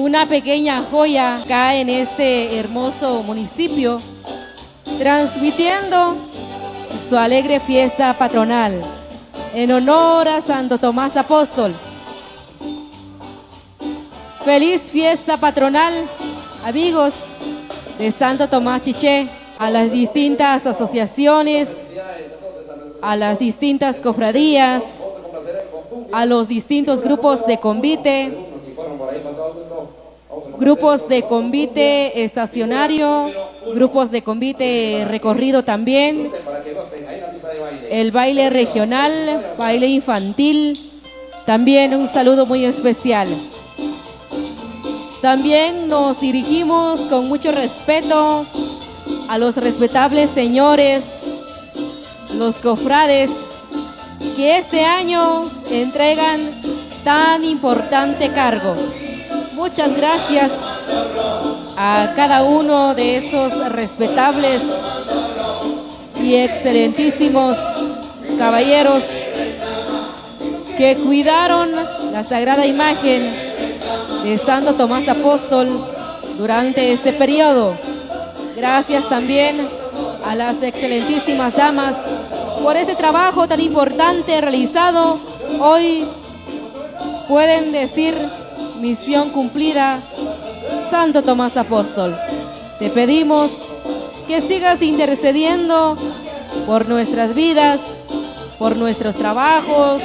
una pequeña joya acá en este hermoso municipio, transmitiendo su alegre fiesta patronal en honor a Santo Tomás Apóstol. Feliz fiesta patronal, amigos de Santo Tomás Chiché, a las distintas asociaciones, a las distintas cofradías, a los distintos grupos de convite, grupos de convite estacionario, grupos de convite recorrido también, el baile regional, baile infantil, también un saludo muy especial. También nos dirigimos con mucho respeto a los respetables señores, los cofrades, que este año entregan tan importante cargo. Muchas gracias a cada uno de esos respetables y excelentísimos caballeros que cuidaron la sagrada imagen de Santo Tomás Apóstol durante este periodo. Gracias también a las excelentísimas damas por ese trabajo tan importante realizado. Hoy pueden decir: misión cumplida, Santo Tomás Apóstol. Te pedimos que sigas intercediendo por nuestras vidas, por nuestros trabajos,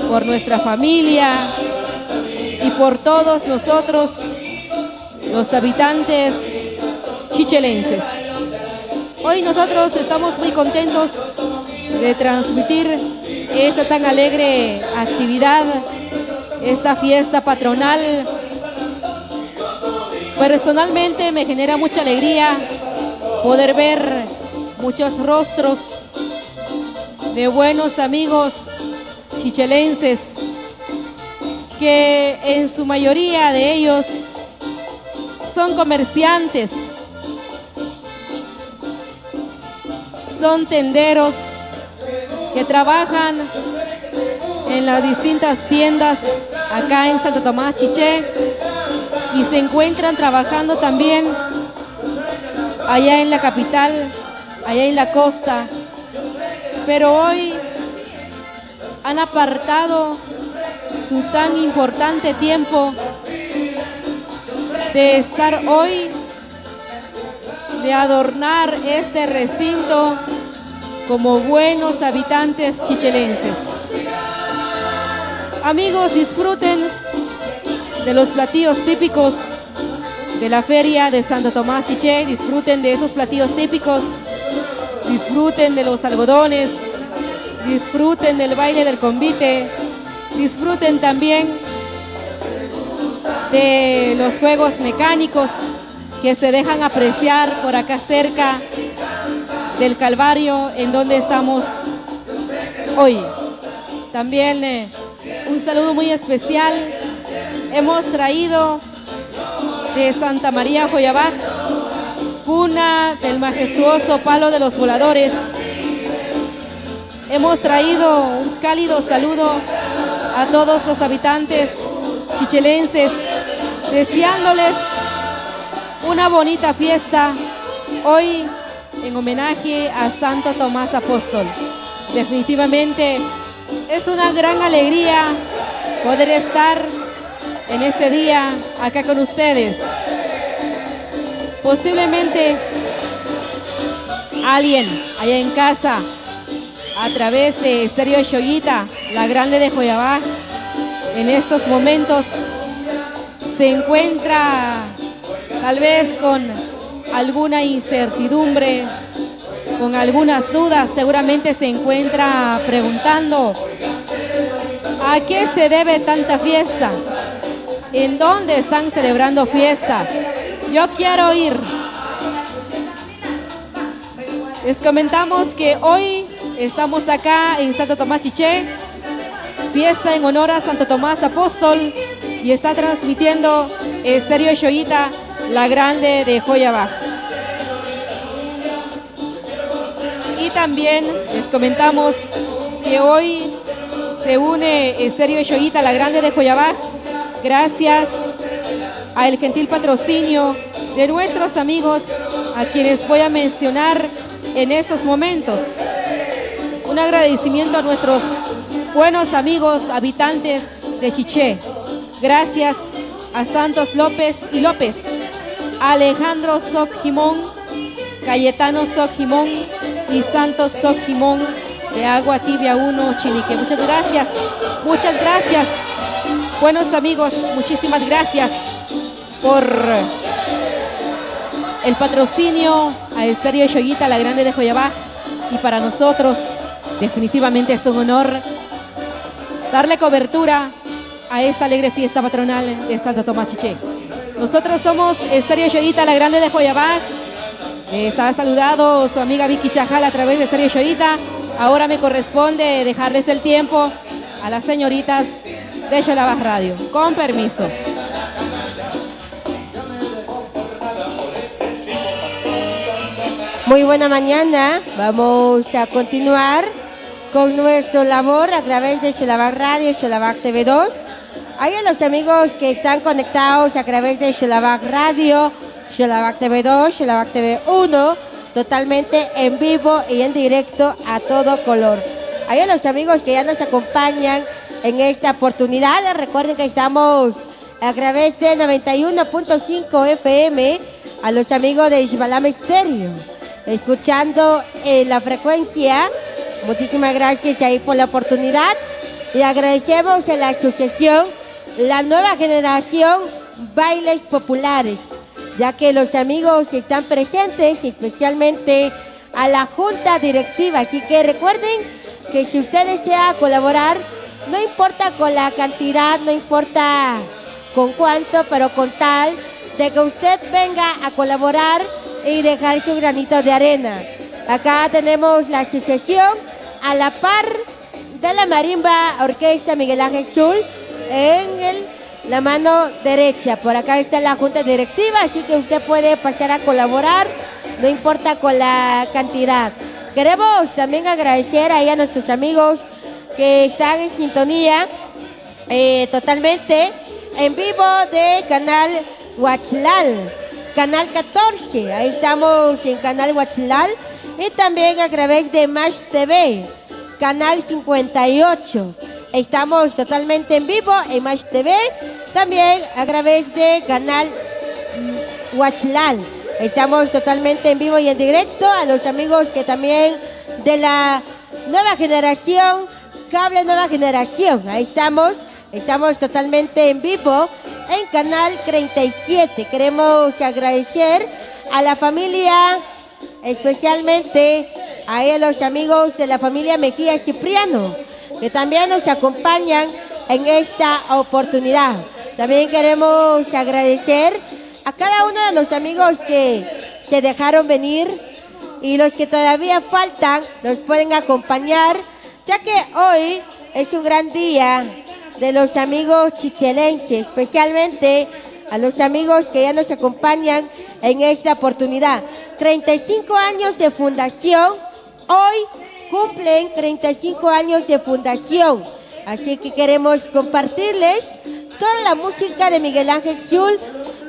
por nuestra familia y por todos nosotros, los habitantes chichelenses. Hoy nosotros estamos muy contentos de transmitir esta tan alegre actividad, esta fiesta patronal. Personalmente me genera mucha alegría poder ver muchos rostros de buenos amigos chichelenses, que en su mayoría de ellos son comerciantes, son tenderos que trabajan en las distintas tiendas acá en Santo Tomás Chiché y se encuentran trabajando también allá en la capital, allá en la costa, pero hoy han apartado su tan importante tiempo de estar hoy, de adornar este recinto como buenos habitantes chichelenses. Amigos, disfruten de los platillos típicos de la feria de Santo Tomás Chiché, disfruten de esos platillos típicos, disfruten de los algodones, disfruten del baile del convite, disfruten también de los juegos mecánicos que se dejan apreciar por acá cerca del Calvario, en donde estamos hoy. También un saludo muy especial hemos traído de Santa María Joyabaj, cuna del majestuoso Palo de los Voladores. Hemos traído un cálido saludo a todos los habitantes chichelenses, deseándoles una bonita fiesta hoy en homenaje a Santo Tomás Apóstol. Definitivamente es una gran alegría poder estar en este día acá con ustedes. Posiblemente alguien allá en casa, a través de Estéreo Xoyita, la grande de Joyabaj, en estos momentos se encuentra tal vez con alguna incertidumbre, con algunas dudas. Seguramente se encuentra preguntando: ¿a qué se debe tanta fiesta? ¿En dónde están celebrando fiesta? Yo quiero ir. Les comentamos que hoy estamos acá en Santo Tomás Chiché, fiesta en honor a Santo Tomás Apóstol, y está transmitiendo Estéreo Xoyita, la grande de Joyabaj. Y también les comentamos que hoy se une Estéreo Xoyita, la grande de Joyabaj, gracias al gentil patrocinio de nuestros amigos a quienes voy a mencionar en estos momentos. Un agradecimiento a nuestros buenos amigos habitantes de Chiché. Gracias a Santos López y López, Alejandro Soc Jimón, Cayetano Soc Jimón y Santos Soc Jimón de Agua Tibia 1, Chinique. Muchas gracias, buenos amigos, muchísimas gracias por el patrocinio a Estéreo Yoguita, la grande de Joyabá, y para nosotros definitivamente es un honor darle cobertura a esta alegre fiesta patronal de Santo Tomás Chiché. Nosotros somos Estéreo Yoguita, la grande de Joyabá. Les ha saludado su amiga Vicky Chajal a través de Estéreo Yoguita. Ahora me corresponde dejarles el tiempo a las señoritas de Xolabaj Radio. Con permiso. Muy buena mañana. Vamos a continuar con nuestra labor a través de Xolabaj Radio, Xolabaj TV2. Hay a los amigos que están conectados a través de Xolabaj Radio, Xolabaj TV2, Xolabaj TV1, totalmente en vivo y en directo a todo color. Hay a los amigos que ya nos acompañan en esta oportunidad. Recuerden que estamos a través de 91.5 FM, a los amigos de Ixbalam Estéreo, escuchando en la frecuencia. Muchísimas gracias ahí por la oportunidad y agradecemos a la asociación La Nueva Generación Bailes Populares, ya que los amigos están presentes, especialmente a la junta directiva. Así que recuerden que si usted desea colaborar, no importa con la cantidad, no importa con cuánto, pero con tal de que usted venga a colaborar y dejar su granito de arena. Acá tenemos la asociación a la par de la Marimba Orquesta Miguel Ángel Zul en la mano derecha. Por acá está la junta directiva, así que usted puede pasar a colaborar, no importa con la cantidad. Queremos también agradecer ahí a nuestros amigos que están en sintonía totalmente en vivo de Canal Huachlal, Canal 14. Ahí estamos en Canal Huachlal y también a través de Mash TV, Canal 58. Estamos totalmente en vivo en Mash TV, también a través de Canal Huachlal. Estamos totalmente en vivo y en directo a los amigos que también de la nueva generación, Cable Nueva Generación. Ahí estamos totalmente en vivo en Canal 37. Queremos agradecer a la familia, especialmente a los amigos de la familia Mejía Cipriano, que también nos acompañan en esta oportunidad. También queremos agradecer a cada uno de los amigos que se dejaron venir y los que todavía faltan nos pueden acompañar, ya que hoy es un gran día de los amigos chichelenses, especialmente a los amigos que ya nos acompañan en esta oportunidad. 35 años de fundación, hoy cumplen 35 años de fundación, así que queremos compartirles toda la música de Miguel Ángel Zul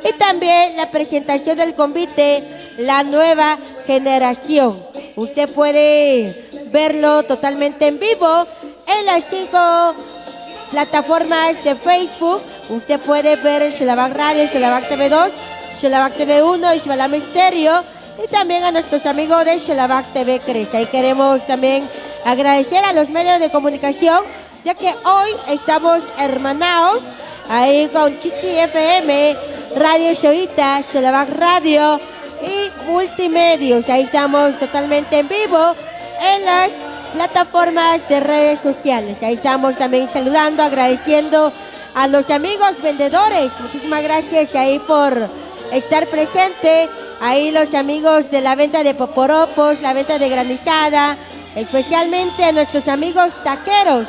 y también la presentación del convite La Nueva Generación. Usted puede verlo totalmente en vivo en las 5 plataformas de Facebook. Usted puede ver Xolabaj Radio, Xolabaj TV2, Xolabaj TV1, Ixbalam Estéreo y también a nuestros amigos de Xolabaj TV Cresta. Y queremos también agradecer a los medios de comunicación, ya que hoy estamos hermanados ahí con Chichi FM, Radio Yoguita, Xolabaj Radio y Multimedios. Ahí estamos totalmente en vivo en las plataformas de redes sociales. Ahí estamos también saludando, agradeciendo a los amigos vendedores. Muchísimas gracias ahí por estar presente. Ahí los amigos de la venta de poporopos, la venta de granizada, especialmente a nuestros amigos taqueros,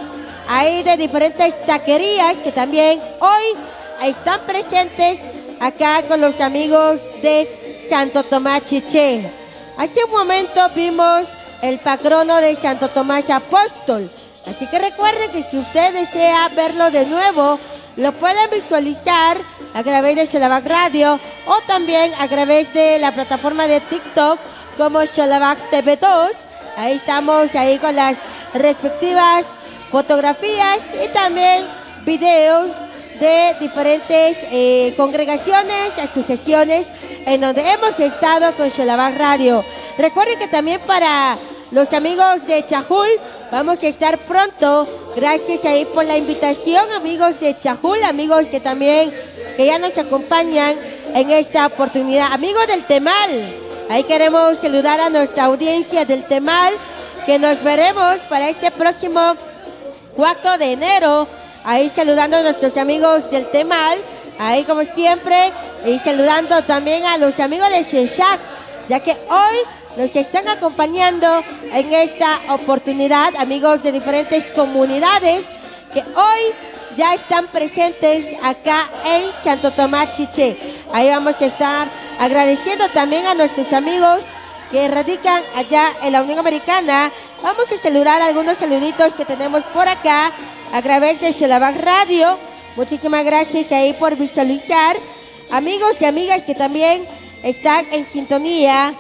ahí de diferentes taquerías que también hoy están presentes acá con los amigos de Santo Tomás Chiché. Hace un momento vimos el patrono de Santo Tomás Apóstol, así que recuerden que si usted desea verlo de nuevo, lo pueden visualizar a través de Xelabac Radio o también a través de la plataforma de TikTok como Xelabac TV2. Ahí estamos ahí con las respectivas fotografías y también videos de diferentes congregaciones, asociaciones en donde hemos estado con Xelabac Radio. Recuerden que también para los amigos de Chajul vamos a estar pronto. Gracias ahí por la invitación, amigos de Chajul, amigos que ya nos acompañan en esta oportunidad. Amigos del Temal, ahí queremos saludar a nuestra audiencia del Temal, que nos veremos para este próximo 4 de enero. Ahí saludando a nuestros amigos del Temal, ahí como siempre, y saludando también a los amigos de Sheshak, ya que hoy nos están acompañando en esta oportunidad, amigos de diferentes comunidades que hoy ya están presentes acá en Santo Tomás Chiché. Ahí vamos a estar agradeciendo también a nuestros amigos que radican allá en la Unión Americana. Vamos a saludar algunos saluditos que tenemos por acá a través de Xelabac Radio. Muchísimas gracias ahí por visualizar. Amigos y amigas que también están en sintonía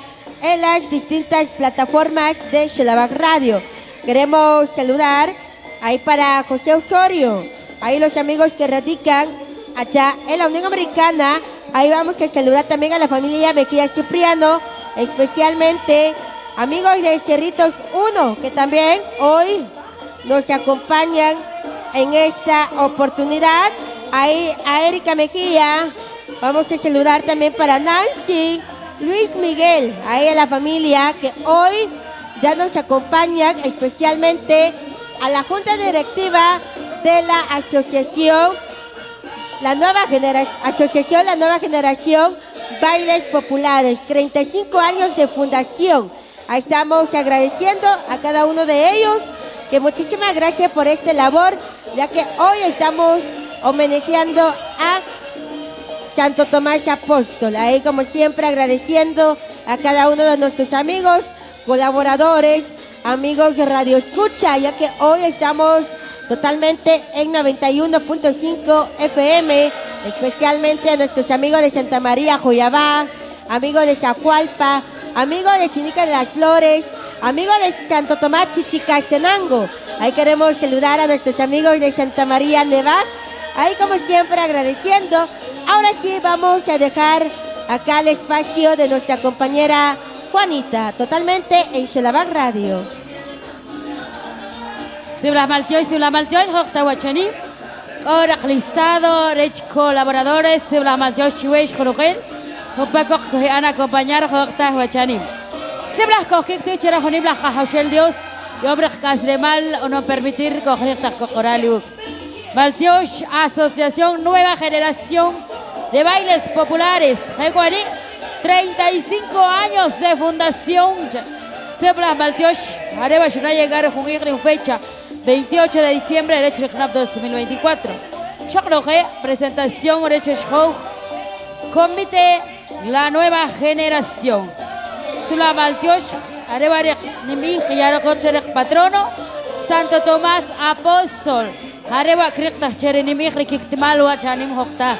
en las distintas plataformas de Xelabac Radio. Queremos saludar ahí para José Osorio, ahí los amigos que radican allá en la Unión Americana. Ahí vamos a saludar también a la familia Mejía Cipriano, especialmente amigos de Cerritos 1, que también hoy nos acompañan en esta oportunidad. Ahí a Erika Mejía, vamos a saludar también para Nancy, Luis Miguel, ahí a la familia que hoy ya nos acompañan, especialmente a la Junta Directiva de la Asociación La Nueva Generación Bailes Populares, 35 años de fundación. Ahí estamos agradeciendo a cada uno de ellos, que muchísimas gracias por esta labor, ya que hoy estamos homenajeando a Santo Tomás Apóstol. Ahí como siempre agradeciendo a cada uno de nuestros amigos, colaboradores, amigos de Radio Escucha, ya que hoy estamos totalmente en 91.5 FM, especialmente a nuestros amigos de Santa María, Joyabá, amigos de Zacualpa, amigos de Chinica de las Flores, amigos de Santo Tomás Chichicastenango. Ahí queremos saludar a nuestros amigos de Santa María Nevat. Ahí como siempre agradeciendo. Ahora sí vamos a dejar acá el espacio de nuestra compañera Juanita, totalmente en Xelabac Radio. Sibla Maltioy, Jokta Huachani, ahora listado, rech colaboradores, Sibla Maltioy, Chihuey, Jorogel, Jopaco, que han acompañado Jokta Huachani. Sibla Coquik, Tichera, Jonibla, Jajaushel Dios, y obras de mal o no permitir coger Tacocoraliuk. Maltioy, Asociación Nueva Generación de Bailes Populares, Jeguarí, 35 años de fundación. Sebla Maltioy, Areva Shuna llegar a una fecha, 28 de diciembre de 2024. Chocloje, presentación Show, Comité La Nueva Generación. Sebla Maltioy, Areva Nimi, Yarococherek Patrono, Santo Tomás Apóstol, Areva Krikta Cherenimi, Rikiktimal Wachanim Hokta.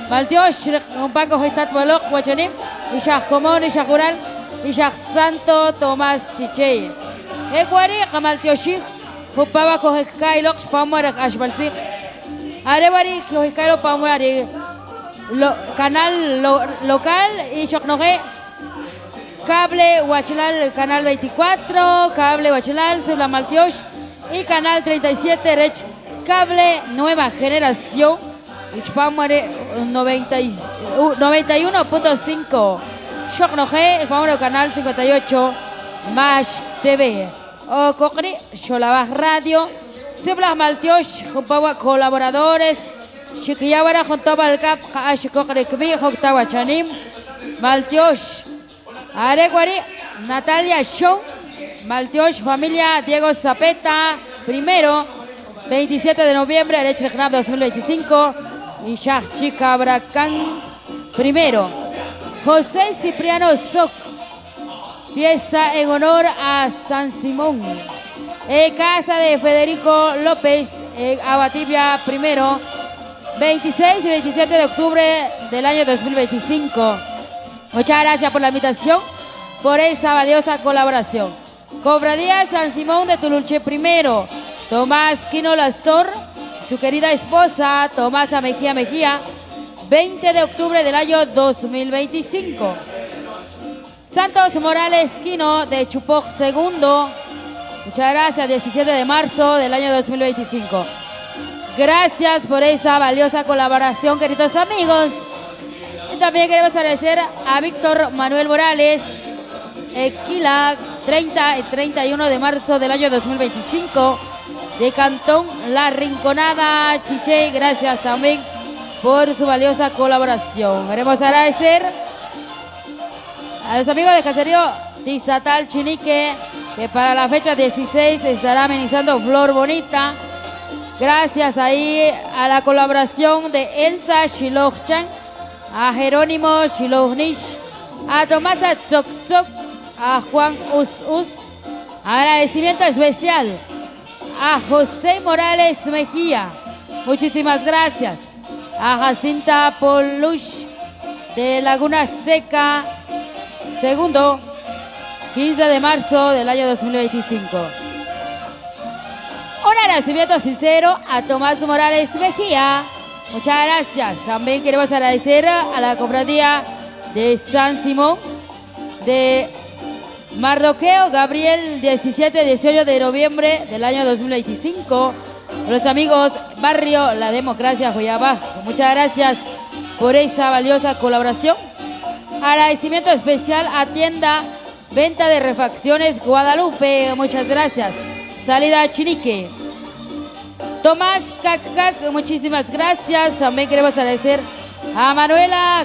Maltioy, un Paco Histat Bolok, Wachanim, Ishak Comón, Ishak Rural, Ishak Santo Tomás Chiche. Ecuari, Kamaltioshik, Hupaba Kohkai Lox, Pamuarak Ashbaltik. Arebari, Kohikairo Pamuari, canal local, Ishoknoge, Cable Huachilal, canal 24, Cable Huachilal, Sebla Maltioy, y canal 37, Rech, Cable Nueva Generación. Ichpamuare 91.5. Shoknoje, el canal 58, Mash TV. O Cocri, Xelabac Radio, Sibla Maltioy, Jumpawa colaboradores, Shikiyawara, Juntaba el Cap, Ashikokri Kbi, Joktawa Chanim, Maltioy, Areguari, Natalia Show, Maltioy, familia Diego Zapeta, primero, 27 de noviembre, Derecho 2025. Y Chica Bracán, primero. José Cipriano Soc, fiesta en honor a San Simón. Casa de Federico López, Abatibia, primero. 26 y 27 de octubre del año 2025. Muchas gracias por la invitación, por esa valiosa colaboración. Cofradía San Simón de Tululche primero, Tomás Quino Lastor, su querida esposa Tomasa Mejía Mejía, 20 de octubre del año 2025. Santos Morales Quino de Chupoc segundo, muchas gracias, 17 de marzo del año 2025. Gracias por esa valiosa colaboración, queridos amigos. Y también queremos agradecer a Víctor Manuel Morales, Equila, 30 y 31 de marzo del año 2025, de Cantón La Rinconada, Chiché. Gracias también por su valiosa colaboración. Queremos agradecer a los amigos de Caserío Tizatal Chinique, que para la fecha 16 estará amenizando Flor Bonita. Gracias ahí a la colaboración de Elsa Shilochan, a Jerónimo Shilochnich, a Tomasa Tzoc Tzoc, a Juan Us. Agradecimiento especial a José Morales Mejía. Muchísimas gracias. A Jacinta Polush de Laguna Seca, segundo, 15 de marzo del año 2025. Un agradecimiento sincero a Tomás Morales Mejía. Muchas gracias. También queremos agradecer a la cofradía de San Simón de Mardoqueo Gabriel, 17-18 de noviembre del año 2025. Los amigos Barrio La Democracia Joyabá, muchas gracias por esa valiosa colaboración. Agradecimiento especial a Tienda Venta de Refacciones Guadalupe, muchas gracias. Salida Chinique. Tomás Cacac, muchísimas gracias. También queremos agradecer a Manuela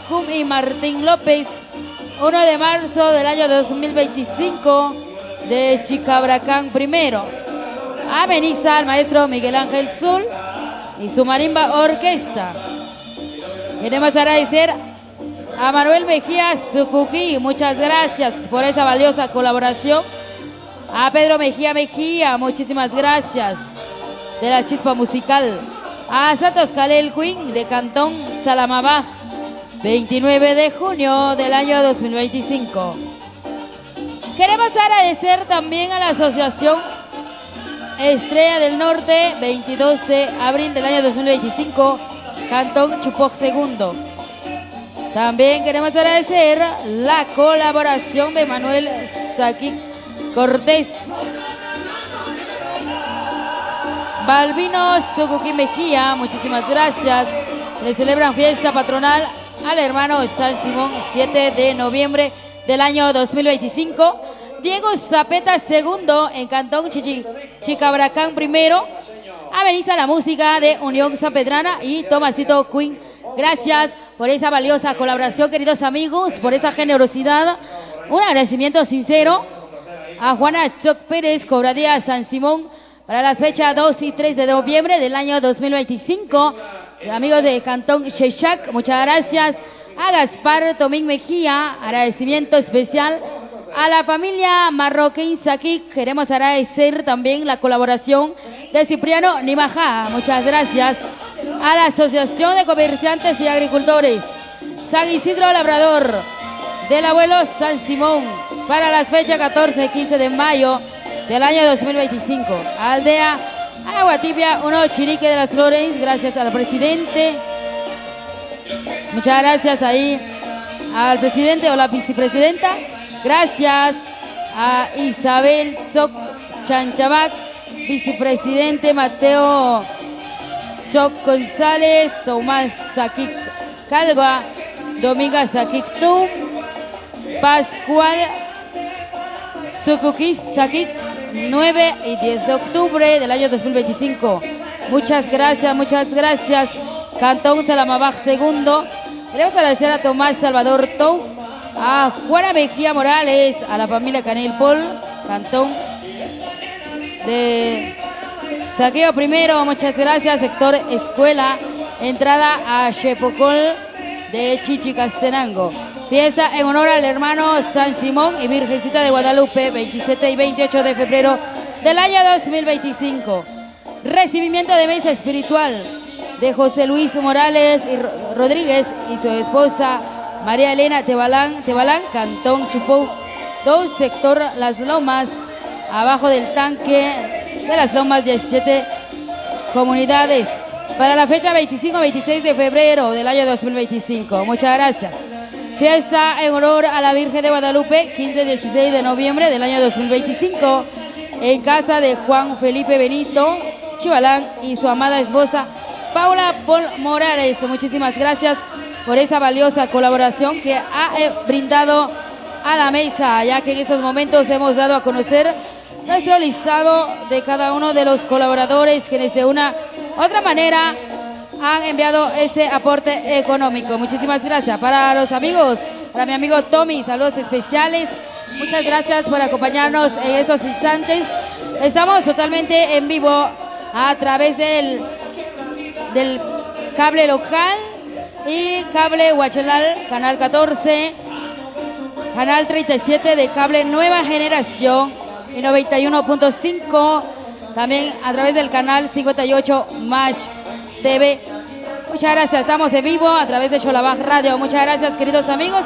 Cum y Martín López, 1 de marzo del año 2025, de Chicabracán primero. Ameniza al maestro Miguel Ángel Zul y su marimba orquesta. Queremos agradecer a Manuel Mejía Sucuquí, muchas gracias por esa valiosa colaboración. A Pedro Mejía, muchísimas gracias, de la Chispa Musical. A Santos Calel Queen de Cantón Salamabá, 29 de junio del año 2025. Queremos agradecer también a la Asociación Estrella del Norte, 22 de abril del año 2025, Cantón Chupoc segundo. También queremos agradecer la colaboración de Manuel Saquic Cortés, Balbino Sucuquí Mejía, muchísimas gracias. Le celebran fiesta patronal al hermano San Simón, 7 de noviembre del año 2025. Diego Zapeta segundo en Cantón Chicabracán primero. Ameniza la música de Unión Sanpedrana y Tomasito Queen. Gracias por esa valiosa colaboración, queridos amigos, por esa generosidad. Un agradecimiento sincero a Juana Choc Pérez, Cofradía San Simón, para las fechas 2 y 3 de noviembre del año 2025. Amigos de Cantón Chechac, muchas gracias. A Gaspar Tomín Mejía, agradecimiento especial. A la familia Marroquín Saquic, queremos agradecer también la colaboración de Cipriano Nimajá, muchas gracias. A la Asociación de Comerciantes y Agricultores San Isidro Labrador del Abuelo San Simón, para las fechas 14 y 15 de mayo del año 2025. Aldea Aguatibia 1, Chirique de las Flores, gracias al presidente. Muchas gracias ahí al presidente o la vicepresidenta. Gracias a Isabel Choc Chanchabac, vicepresidente Mateo Choc González, Tomás Saquic Calva, Dominga Saquic Tum, Pascual Sucuquí Saquic, 9 y 10 de octubre del año 2025. Muchas gracias. Cantón Salamabaj segundo. Queremos agradecer a Tomás Salvador Tou, a Juana Mejía Morales, a la familia Canel Pol, Cantón de Saqueo primero, muchas gracias. Sector Escuela, entrada a Chepocol de Chichicastenango. Fiesta en honor al hermano San Simón y Virgencita de Guadalupe, 27 y 28 de febrero del año 2025. recibimiento de mesa espiritual de José Luis Morales y Rodríguez y su esposa María Elena Tebalán, Cantón Chupó 2, sector Las Lomas, abajo del tanque de Las Lomas, 17 comunidades, para la fecha 25-26 de febrero del año 2025. Muchas gracias. Fiesta en honor a la Virgen de Guadalupe, 15-16 de noviembre del año 2025, en casa de Juan Felipe Benito Chivalán y su amada esposa Paula Paul Morales. Muchísimas gracias por esa valiosa colaboración que ha brindado a la mesa, ya que en estos momentos hemos dado a conocer nuestro listado de cada uno de los colaboradores quienes de una u otra manera han enviado ese aporte económico. Muchísimas gracias. Para los amigos, para mi amigo Tommy, saludos especiales. Muchas gracias por acompañarnos en estos instantes. Estamos totalmente en vivo a través del cable local y cable Huachalal, canal 14, canal 37 de cable Nueva Generación y 91.5, también a través del canal 58 Match TV. Muchas gracias, estamos en vivo a través de Xolabaj Radio. Muchas gracias, queridos amigos,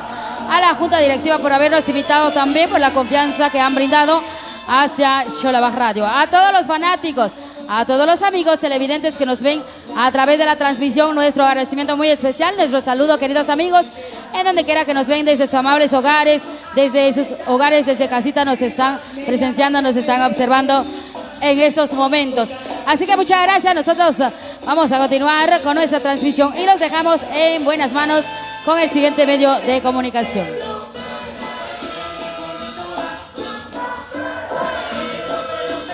a la Junta Directiva por habernos invitado, también por la confianza que han brindado hacia Xolabaj Radio. A todos los fanáticos, a todos los amigos televidentes que nos ven a través de la transmisión, nuestro agradecimiento muy especial, nuestro saludo, queridos amigos, en donde quiera que nos ven, desde sus amables hogares, desde sus hogares, desde casita, nos están presenciando, nos están observando en esos momentos. Así que muchas gracias. Nosotros vamos a continuar con nuestra transmisión y los dejamos en buenas manos con el siguiente medio de comunicación.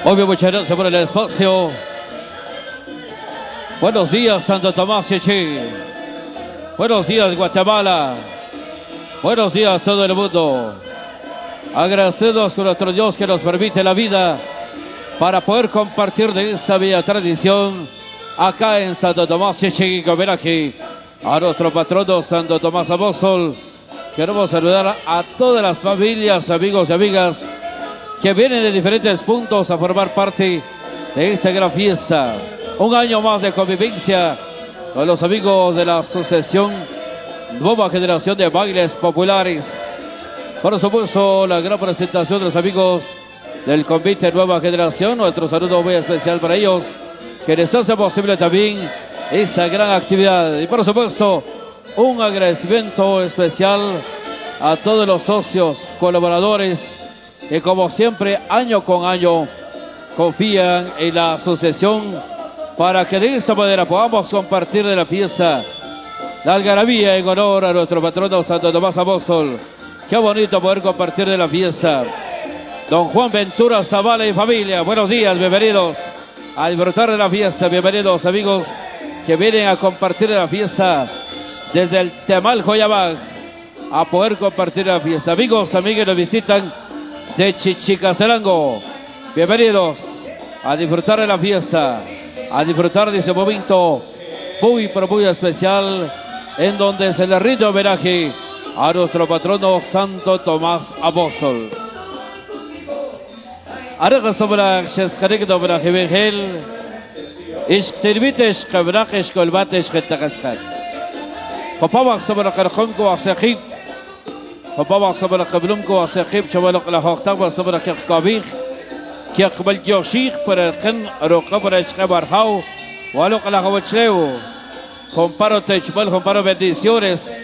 Obvio, muchas gracias por el espacio. Buenos días, Santo Tomás Chichi. Buenos días, Guatemala. Buenos días, todo el mundo. Agradecidos con nuestro Dios que nos permite la vida para poder compartir de esta bella tradición acá en Santo Tomás Chichi, aquí a nuestro patrono Santo Tomás Apóstol. Queremos saludar a todas las familias, amigos y amigas que vienen de diferentes puntos a formar parte de esta gran fiesta. Un año más de convivencia con los amigos de la Asociación Nueva Generación de Bailes Populares. Por supuesto, la gran presentación de los amigos del Convite Nueva Generación. Nuestro saludo muy especial para ellos, que les hace posible también esta gran actividad. Y por supuesto, un agradecimiento especial a todos los socios, colaboradores, que como siempre, año con año, confían en la asociación para que de esta manera podamos compartir de la fiesta, la algarabía en honor a nuestro patrono Santo Tomás Apóstol. Qué bonito poder compartir de la fiesta. Don Juan Ventura Zavala y familia, buenos días, bienvenidos a disfrutar de la fiesta. Bienvenidos, amigos que vienen a compartir de la fiesta desde el Temal Joyabaj, a poder compartir la fiesta. Amigos, amigas que nos visitan de Chichicazalango, bienvenidos a disfrutar de la fiesta, a disfrutar de ese momento muy pero muy especial, en donde se le rinde homenaje a nuestro patrono Santo Tomás Apóstol. Ahora sobre Sheskarek Dobra Jebel, Ishtirvitesh Kabrakesh Kolbatesh Ketakaskat. Papá sobre Karkonko Asakib, Papá sobre Kablumko Asakib, Chavalok la Hokta sobre Kakabik, Kakbal Joshik para el Ken Rokabra Chkabarhau, Walok la Hawachleu, comparo Techbal, comparo bendiciones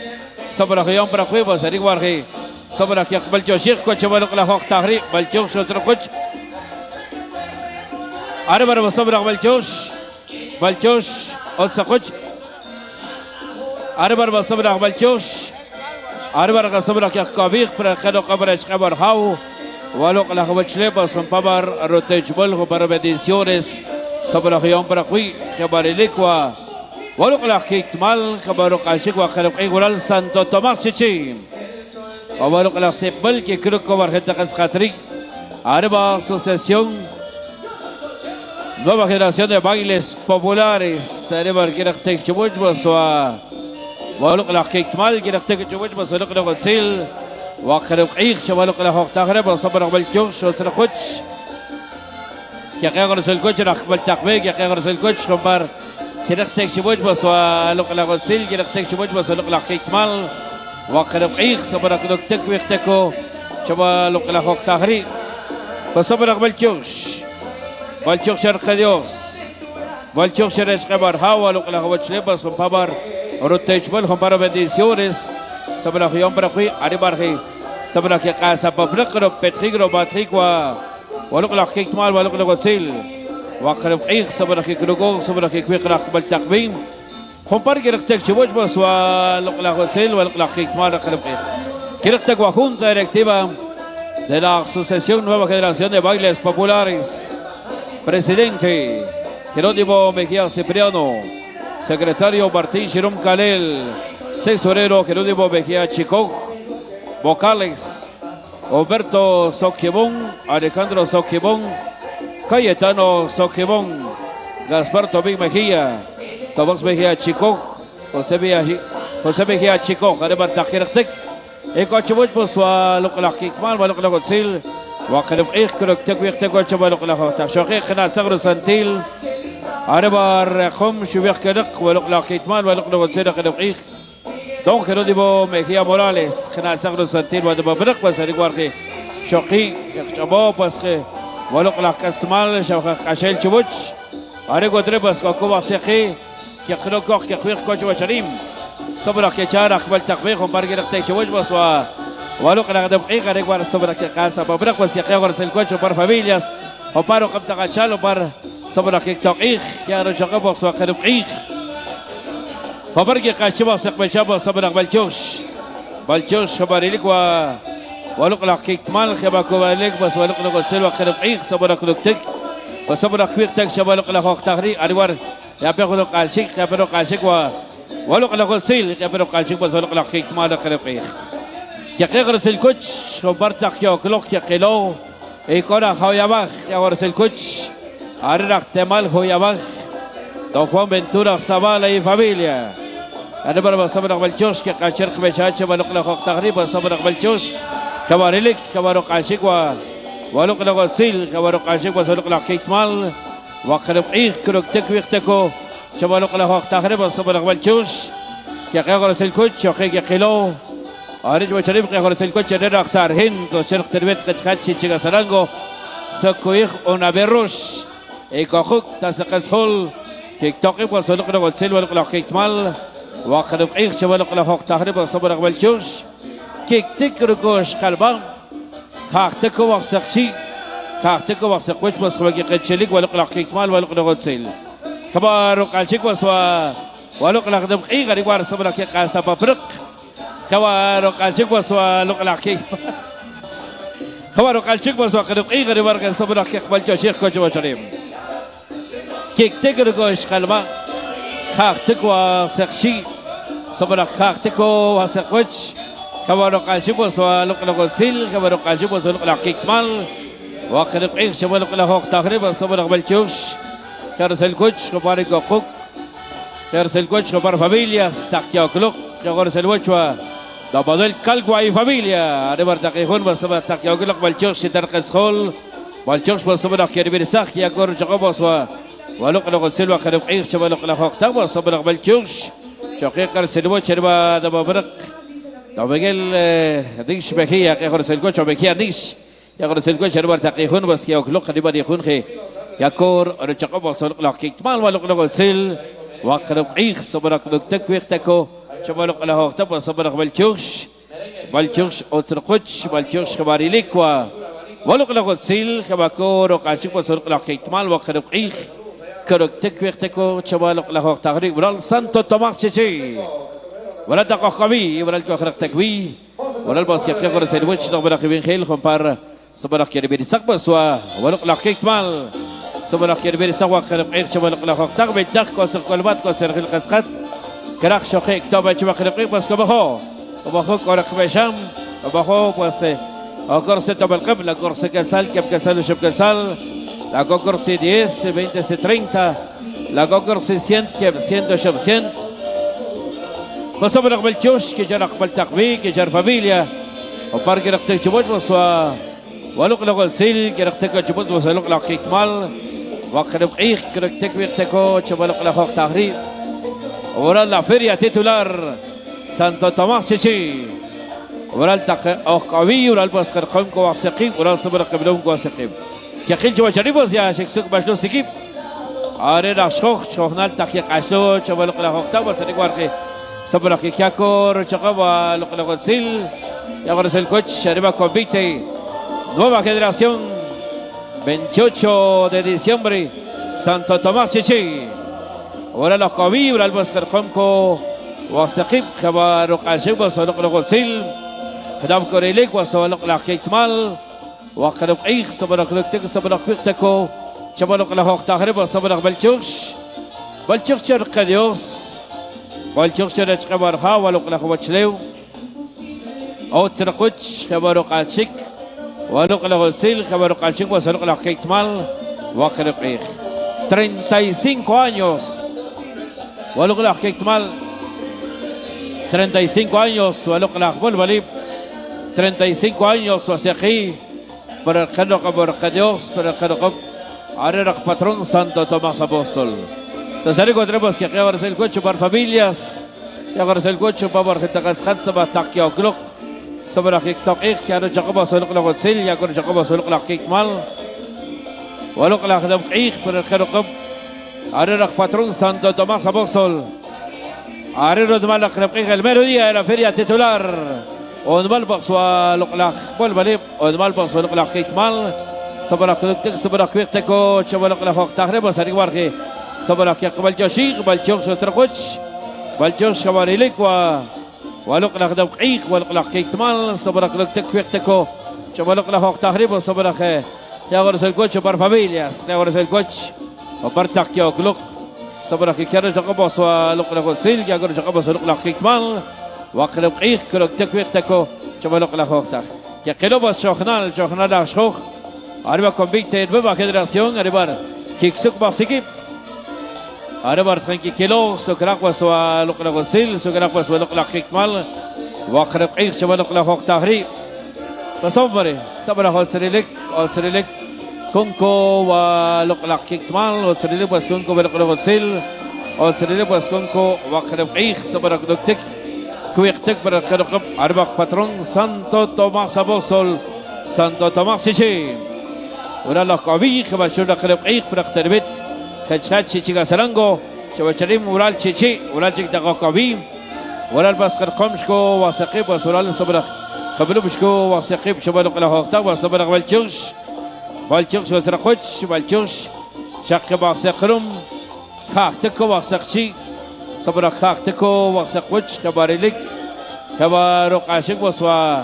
sobre Hayam para Cuevas, Eriguarri, sobre Kakbal Joshik, Chavalok la Hokta, Balchok Sotrokuch. Ahora sobre Balchosh, Otsakuch. Ahora sobre Balchosh. Ahora sobre Kakabik para el Kano Cabra Chkabarhau. Walok la Hawachlepas con Pabar Rotechbol para bendiciones sobre Hayam para Cui, Jabarilicua. Walok la Kitmal, Jabarok Alchikwa, Jarok Igual Santo Tomás Chichi. Walok la Sepal que creo que Barjeta Cascatri. Ahora Asociación Nueva Generación de Bailes Populares. Seremos que nos tenga mucho más a Walok la Kitmal que nos tenga mucho más a lo que nos consil. Walok la Ich, Walok la Hoktagreba, sobre el Balchosh, Otrakuch. que agarras el coche, Rahmal Takbek, que agarras el coche, compar. Quieres tek shibuj bas wa look la gosil, quieres tek shibuj bas look la kitmal, wa qrib qiq sabrak look tek wiqteko, shaba look la hok tahri. Bas sabrak balchush. Balchush sharq Dios. Balchush sharq qabar hawa look la hawach lebas compabar. Rutech bal compara bendiciones. Sabrak yom brakhi ari barhi. Sabrak ya qasa pabrqro petrigro batrikwa. Wa look la kitmal wa look la gosil. وقرب قيق صبرك يكرقوق صبرك يكويق راقب التقبيم خمبر كيرقتك شبوج بس ولقلا غسيل ولقلا قيق مال قرب قيق كيرقتك وجunta directiva de la Asociación Nueva Generación de Bailes Populares presidente Jerónimo Mejía Cipriano secretario Martín Shirum Calel tesorero Jerónimo Mejía Chico vocales Humberto Soquibón Alejandro Soquibón Cayetano Soquibón, Gaspar Tobín Mejía, Tomás Mejía Chico, José Mejía Chico, Garebar Takirtek, Ecochubuch Poswa, Lokala Kikmal, Walokala Gotzil, Wakalem Ikruk, Tekwik, Walokala Tashoki, Kanal Sagro Santil, Arebar Hom, Shubik Kerek, Walokala Kikmal, Walokala Gotzil, Kalem Ik, Don Jerónimo Mejía Morales, Kanal Sagro Santil, Wadababrak, Wasariguarki, Shoki, Chabo, Pasque. ولق لا كاستمال شوخ عشان شبوش أريكو دربس كوكوبا سيخي كيخلو كوخ كيخويخ كوش وشريم صبرك كشارك بالتقبيخ ومبارك رقتك شبوش بس ولق لا دقيقة أريكو صبرك كاسا ببرق بس يخيو غرسل كوش وبار فاميلياس وبارو قبط غشال وبار صبرك كتوقيخ يا رجع بس وخربقيخ وبارك كاشبا سقبل شابا صبرك بالجوش خبريلك ولق لا كيكمال خباكو بالك بس ولق لا غسل وخرب عيق صبرك لكتك وصبرك ويقتك شبالق لا خوخ تغري أريور يا بيقولوا قالشيك يا بيقولوا قالشيك ولق لا غسل يا بيقولوا قالشيك بس ولق لا كيكمال خرب عيق يا غرسل كوتش خبرتك يا كلوك يا كيلو يكون خويا باخ يا غرسل كوتش أريرك تمال خويا باخ توقف بنتورا سبالة y familia أنا برا صبرك بالجوش كقاشر خبشات شبالق لا خوخ تغري بس صبرك بالجوش كباريلك كبارق عاشق ولق لغسيل كبارق عاشق وسلق لكيتمال وقرب عيق كرك تكويختكو شبالق له تخرب صبر بالجوش كيغرس الكوتش وخيق قيلو أريد وشريف كيغرس الكوتش ريرق سارهن كشرق تربيت كشخاتشي تشيغا سرانغو سكويخ ونابيروش إيكوخوك تسقسول كيك توقف وسلق لغسيل ولق لكيتمال وقرب عيق شبالق له تخرب صبر بالجوش كيك تكركوش قلبان خاختكو وقسقشي خاختكو وقسقوش بس خباكي قدشليك ولقلق كيكمال ولقلق غدسيل كبارو قالشيك بس ولقلق دمقي غريب وار صبرك قاسا بفرق كبارو قالشيك بس ولقلق كيك كبارو قالشيك بس وقلقي غريب وار صبرك قبل جوشيخ كوش وشريم كيك تكركوش قلبان خاختكو وقسقشي صبرك خاختكو وقسقوش كبارو قالشيبوس ولقلق غسيل كبارو قالشيبوس ولقلق كيكمال وقرب عيش ولقلق هوق تقريبا صبرق بالجوش كرسل كوتش كباري كوكوك كرسل كوتش كبار فاميليا استقيا كلوك كغرسل وجوا دبادل كالكوا اي فاميليا ربر دقيقون بصبر تقيا كلوك بالجوش ترقص خول بالجوش بصبرق كربير ساخ يا كور جقبوس ولقلق غسيل وقرب عيش ولقلق هوق تقريبا صبرق بالجوش شقيق كرسل وجه ربا دبابرق لو بقول ديش بكيا كغرس الكوتش وبكيا ديش يا غرس الكوتش ربر تقيخون بس يا كلوك ربر يخون خي يا كور رجقب وصلق لك كمال ولق السيل وقرب عيخ صبرك لك ويختكو شبالق له تب صبرك بالكوش أترقش بالكوش خباري لك ولق السيل كباكور وقاشق وصلق لك كمال وقرب عيخ كرك تكويختكو شبالق له تغريق برال سانتو توماس تشي ولا دقة قوي ولا الكوخرق تكوي ولا الباس كيف غرس الوجه نقبل خبين خيل خمبار صبرك يربي سقبس ولق لقيك مال صبرك يربي سقوا خرق عيق شبالق لقاك تقبل دق وسق قلبات كسر خل قسقط كراخ شوخيك توبة شبا خرق عيق بس كبخو وبخو كورق بشام وبخو بس أقرص تبل قبل أقرص كسال كيف كسال وشب كسال la Gogorsi 10, 20, 30, la Gogorsi 100, 100, 100. Pasamos el Josh, que ya el Takbi, que ya familia, o para que recte chubot, o luego el Sil, que recte chubot, o luego la Kikmal. وقرب إيخ كرك تكوير تكو شبالق لخوخ تغريب ورا la feria titular Santo Tomás Chichi ورا التق قوي ورا البسخر قوم كو وثقيب ورا الصبر قبلهم كو وثقيب كخيل جو شريفوس يا شيخ سوق باشلو سكيب آره راشخوخ شوخنال تحقيق عشلو شبالق لخوخ تغرب سنك وارقي صبر كيكاكور شقبا لق لغسيل يا غرس الكوتش شريبا كوبيتي nueva generación 28 de diciembre Santo Tomás Chichi ورا لقوي ورا البسخر قمكو وثقيب خبر قاشب وسلق لغسيل خدام كوريليك وسلق لكيتمال وقرب ايخ صبر كلتك صبر كيتكو شبلق لهوق تغرب وصبر بلچوش شرق ديوس بلچوش شرق خبرها ولق لخوچليو او ترقوش خبر قاشك ولق لغسيل خبر قاشك وسلق لكيتمال وقرب ايخ 35 años ولق لكيتمال 35 años ولق لخبول وليب 35 años وسيقي para el cargo por Dios para el cargo ahora patrón Santo Tomás Apóstol. Entonces ahora tenemos que llevar el coche para familias, llevar el coche para gente que descansa para taquio club, sobre que toque que ahora llegamos a la hotel y ahora llegamos a la mal, o lo que la gente para el cargo ahora patrón Santo Tomás Apóstol. Ahora nos va la el mero día de la feria titular. ونمال بقصوا لقلاق بول بليب ونمال بقصوا لقلاق كيتمال صبرك كتك صبرك وقتكو شباب لقلاق فوق تغرب سريع وارخي صبرك يقبل جوشيق بالجوش ترقوش بالجوش كواريليك ولقلاق دقيق ولقلاق كيتمال صبرك كتك وقتكو شباب لقلاق فوق تغرب صبرك يا غرس الكوتش بار فاميلياس يا غرس الكوتش وبرتك يا كلوك صبرك كيرج قبص ولقلاق سيل يا غرس قبص لقلاق كيتمال وقلب قيخ كلك تكويق تكو شبالق لخوختك يا قلوب شوخنال أشخوخ أربع كومبيك تيربا كدراسيون أربع كيكسوك باسيكيب أربع خنكي كيلو سكراق وسوا لق لغسيل سكراق وسوا لق لقيكمال وقلب قيخ شبالق لخوخ تغريب تصبري صبر هول سريلك كونكو ولق لقيكمال وسريلك بس كونكو بلق لغسيل وسريلك بس كونكو وقلب قيخ صبر لقتك كويختك بركرقب أربع باترون سانتو توماس أبوستول سانتو توماس شيشي ولا لقابي خبر شو ركرق إيق بركتربت خشخات شيشي كسرانغو شو بشريم ورال شيشي ورال جك دقابي ورال بس كرقمشكو واسقيب وسورال صبرخ قبلو بشكو واسقيب شو بلق له وقتا وصبرخ بالجوش وسرقوش بالجوش شق باسقرم خاختكو واسقشي صبرك خاختكو وسقوش كباريلك كبارق عاشق وسوا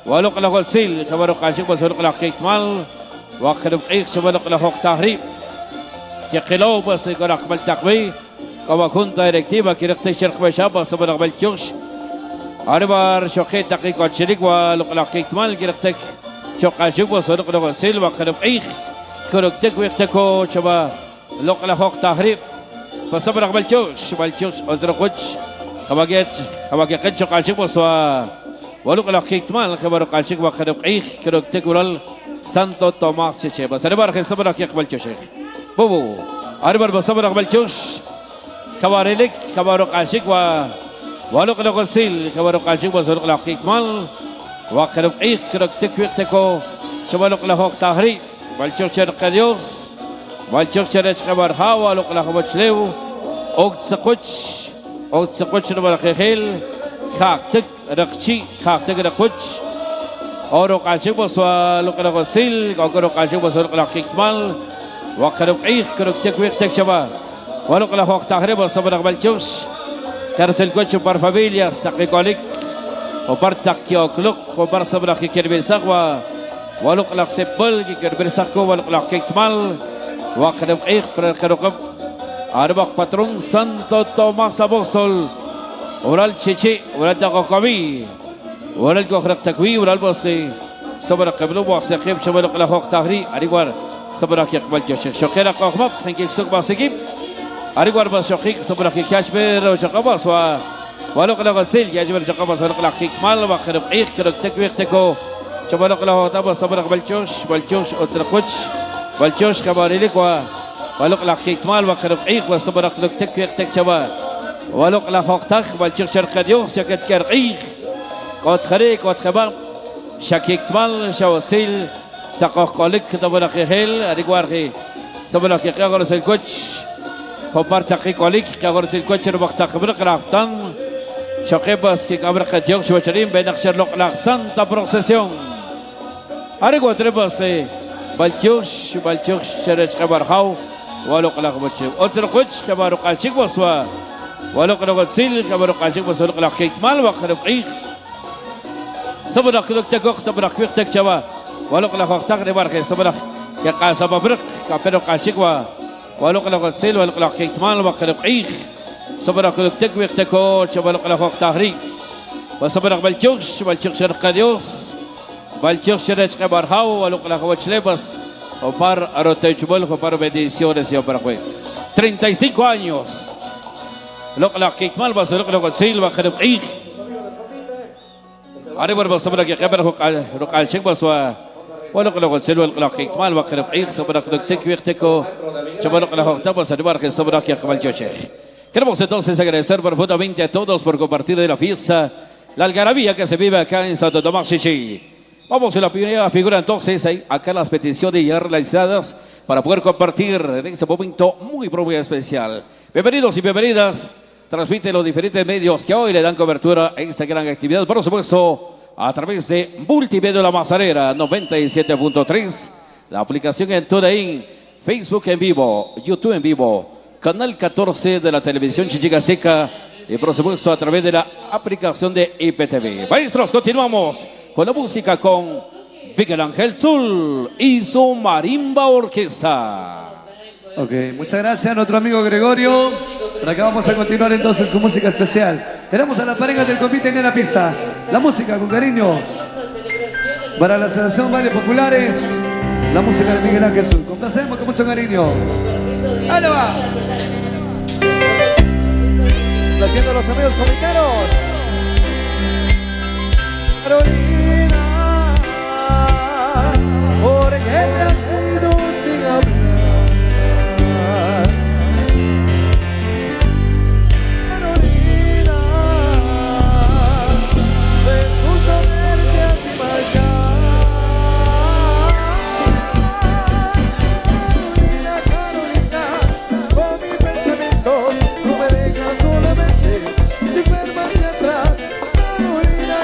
ولق له السيل كبارق عاشق وسولق له كيتمال وقرب قيق شبلق له تهريب يقلو بس يقرق بالتقوي كما كنت دايركتيفا كيرقت شرق بشاب صبرق بالجوش أربع شقيت دقيق وشريك ولق له كيتمال كيرقتك شق عاشق وسولق له السيل وقرب قيق كرقتك ويقتكو شبا لق له تهريب فصبرك بالجوش أزرقوش خواجات شق عاشق وسوا ولق له كيتمال خبرق عاشق وقرب قيق كرقتك ورال سانتو توماس شيشي بس أربع خير صبرك يقبل جوش بوبو أربع بصبرك بالجوش خواريلك خبرق عاشق ولق له السيل خبرق عاشق وزرق له كيتمال وقرب قيق كرقتك ويقتكو شبلق له تهريب بالجوش شرق ديوس بالجوش شرق خبرها ولق له بچليو اوت سقوش نمر خيل خاختك رقشي خاختك رقوش اورق عاشق وسوا لق له السيل اورق عاشق وزرق له كيتمال وقرب قيق كرقتك ويقتك شبا ولق له تهريب وصبرق بالجوش ترسل كوتش بار فاميليا استقيق عليك وبار تاكيو كلوك وبار صبرق كيربيل سقوا ولق له سبل كيربيل سقوا ولق له كيتمال وقرب قيق برقرقب أربع باترون سانتو توماس أبوستول ورال تشيشي ورال دقاقوي ورال كوخرق تكوي ورال بوسخي صبرق قبلو بوسخيب شبلق له تهري أريقوار صبرق يقبل جوشك شقيرا قاقمب خنكيك سوق باسكيب أريقوار بس شقيق صبرق كاشبير وشقباس ولق له السيل يجبر شقباس ولق له كيك مال وقرب قيق كرق تكوي تكو شبلق له تابا صبرق بالجوش أترقوش بالجوش كباريلك ولق لا كيتمال وخرب عيق وصبرق لك تك شوا ولق لا فوقتخ والشيخ شرق ديوس يكت كرعيق قد خريق قد خبام شكيكتمال شوسيل تقاقلك دبرق هيل أريقوارخي صبرق يقرس الكوتش خبر تقيقلك قرس الكوتش وقت خبرق رافتان شقيبس كي قبرق ديوس وشريم بينخشر لق لا سانتا بروسيسيون أريقو تربس لي بالتيوش شرج خبر خاو ولق لا خبرش أتر كوتش خبر قالشيك بسوا ولق لا تسيل خبر قالشيك بس ولق لا كيكمال وخرب عيق صبرك لك تكوك صبرك وقتك شوا ولق لا فقتك ربارك صبرك يا قال صبرك كبر قالشيك ولق لا تسيل ولق لا كيكمال وخرب عيق صبرك لك تك وقتك ولق لا فقتك وصبرك بالتيوش شرق ديوس Balchuk Sherech Kabarhau, Walukla Hawachlebas, o par Arotechubol, o par bendiciones y Paraguay. 35 años. Lokla Kikmal, Basulukla Silva, Jeruk. Arriba Basabra Kabar Rokal Chekbaswa, Walukla Silva, Kikmal, Jeruk, Sabra Tekvirteco, Chabalokla Hoctabas, Arriba, Sabra Kabalchoche. Queremos entonces agradecer profundamente a todos por compartir de la fiesta, la algarabía que se vive acá en Santo Tomás Chichi. Vamos a la primera figura entonces, acá las peticiones ya realizadas para poder compartir en este momento muy propio y especial. Bienvenidos y bienvenidas, transmiten los diferentes medios que hoy le dan cobertura a esta gran actividad, por supuesto a través de Multimedia La Mazarera 97.3, la aplicación en TuneIn, Facebook en vivo, YouTube en vivo, Canal 14 de la televisión Chichicaseca y por supuesto a través de la aplicación de IPTV. Maestros, continuamos con la música con Miguel Ángel Zul y su Marimba Orquesta. Ok, muchas gracias a nuestro amigo Gregorio. Por acá vamos a continuar entonces con música especial. Tenemos a la pareja del compite en la pista. La música con cariño para la Asociación Bailes Populares. La música de Miguel Ángel Zul. Complacemos con mucho cariño. ¡Ahí va! Haciendo a los amigos comiteros. Carolina, ¿por qué te has ido sin hablar? Carolina, es justo verte así marchar. Carolina, con mis pensamientos no me dejas solamente sin verme hacia atrás. Carolina,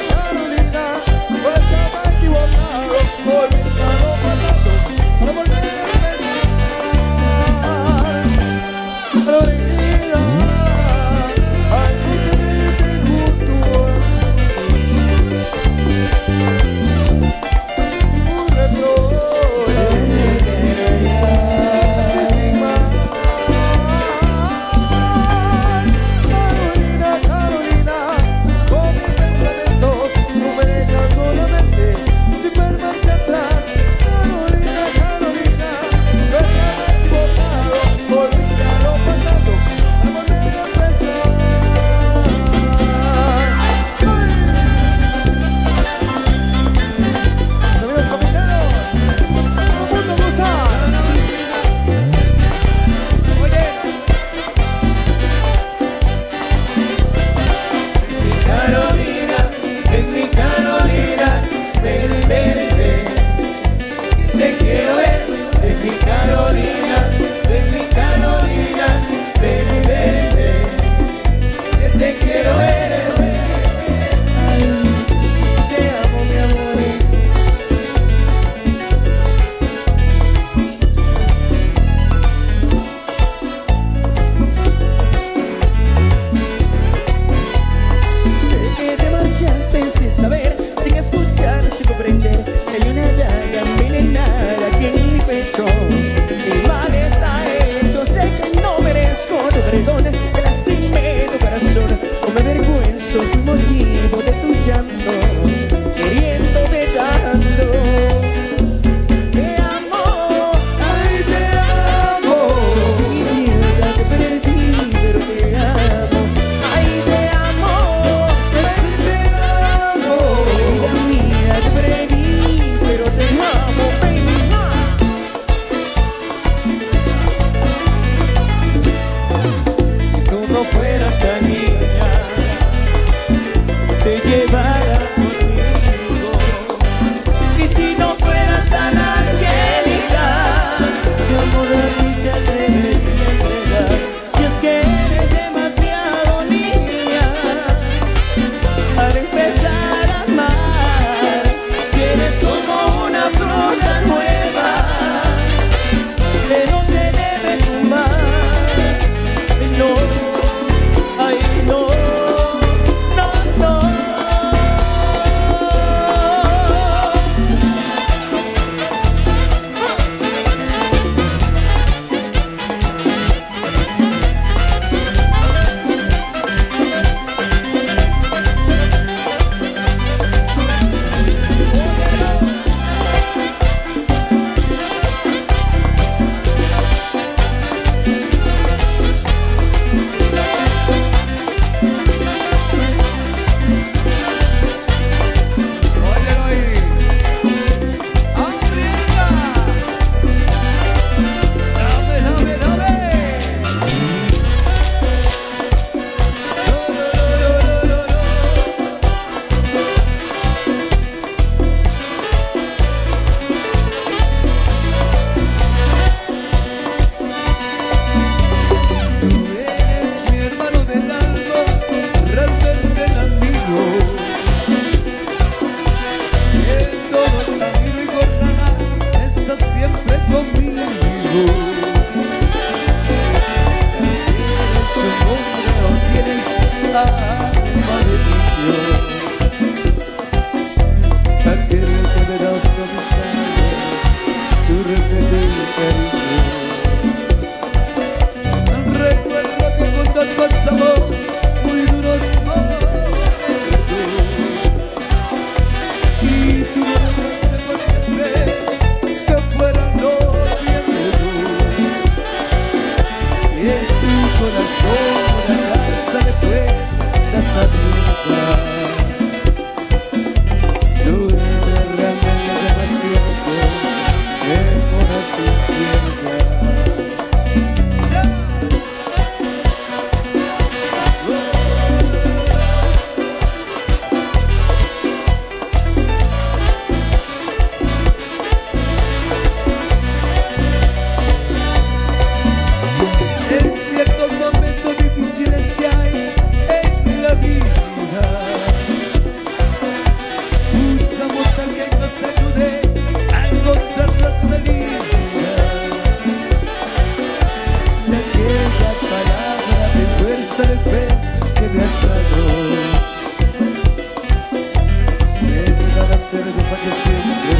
te regresa que siempre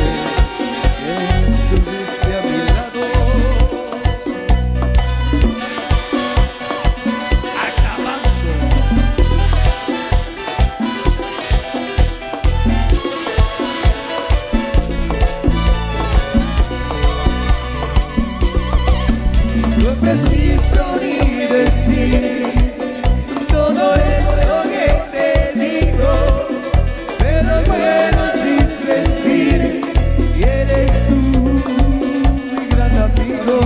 estuviste a mi lado. No preciso ni decir todo eso que te digo, pero bueno sin sentir, y eres tú mi gran amigo.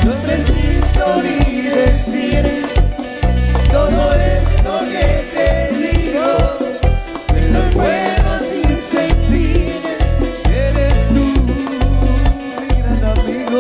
No preciso ni decir todo esto que te digo, pero puedo sin sentir, eres tú mi gran amigo.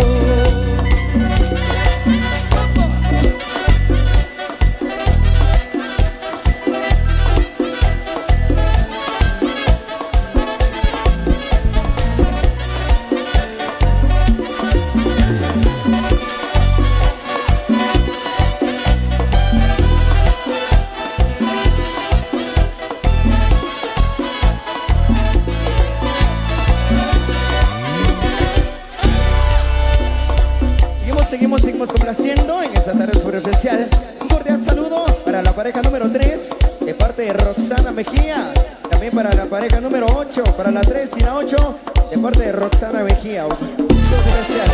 Seguimos complaciendo en esta tarde súper especial. Un cordial saludo para la pareja número 3 de parte de Roxana Mejía. También para la pareja número 8, para la 3 y la 8 de parte de Roxana Mejía. Un saludo especial.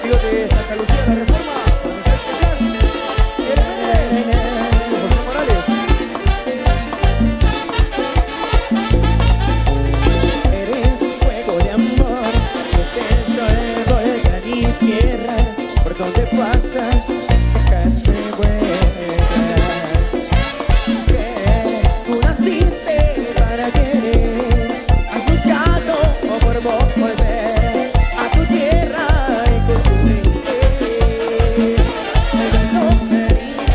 Amigos de Santa Lucía de la Reforma, complacencia especial. José Morales. Eres fuego de amor, volcán y tierra, por donde pasas, dejaste huella. Que tú naciste para querer, has luchado por volver a tu tierra y con tu gente. No sería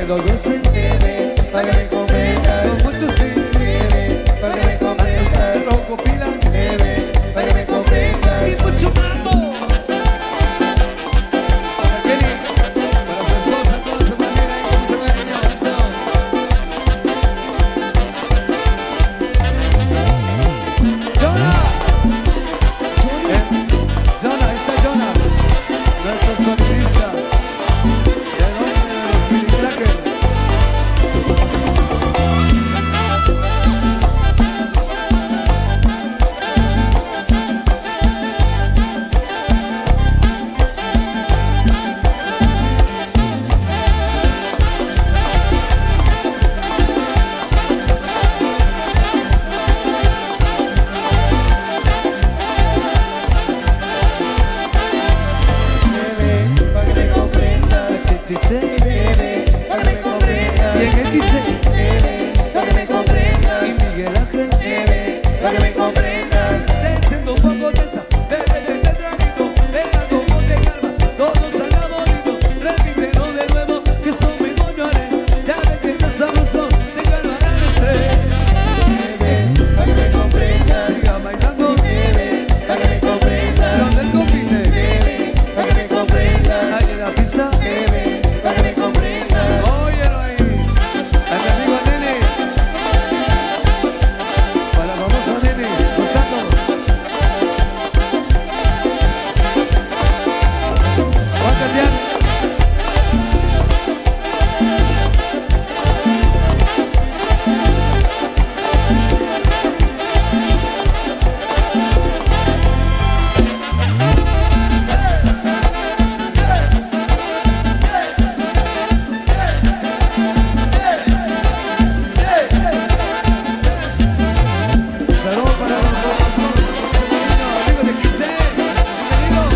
lo gocen, para que me comprendas, con mucho sí, para que me comprendas, rojo pilas para que me comprendas. y mucho mambo. Para Kelly, para su esposa, toda su familia y con mucho cariño. Jonah, Jonah, ahí está Jonah, nuestro sonidista, el hombre de los mini crackers. Para que me comprendas, Chiche, para que me comprendas, y en el Chiche, para que me comprendas, y Miguel Ángel, para que me comprendas. siendo un poco tensa, bebe este traguito, venga como te calma, todo salga bonito, repítelo de nuevo, que son muy moñones, ya ves que estás sabroso, te calmará el estrés, Para que me comprendas, siga bailando, para que me comprendas, los del compite, para que me comprendas, ahí en la pista, para que me comprendas. óyelo ahí, a mi amigo Nene, para la famosa Nene, gozando, Juan Cambián. Saludos para los amigos de Quince. Bienvenidos.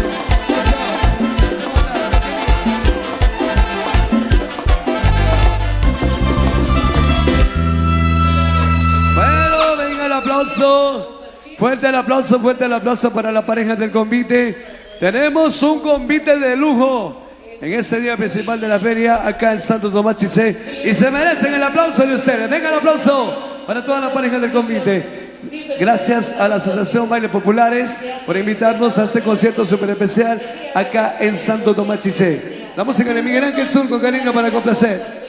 Bueno, venga el aplauso. Fuerte el aplauso para la pareja del convite. Tenemos un convite de lujo en ese día principal de la feria acá en Santo Tomás Chiché. Y se merecen el aplauso de ustedes. Venga el aplauso para toda la pareja del convite. Gracias a la Asociación Bailes Populares por invitarnos a este concierto súper especial acá en Santo Tomás Chiché. La música de Miguel Ángel Sur con cariño para complacer.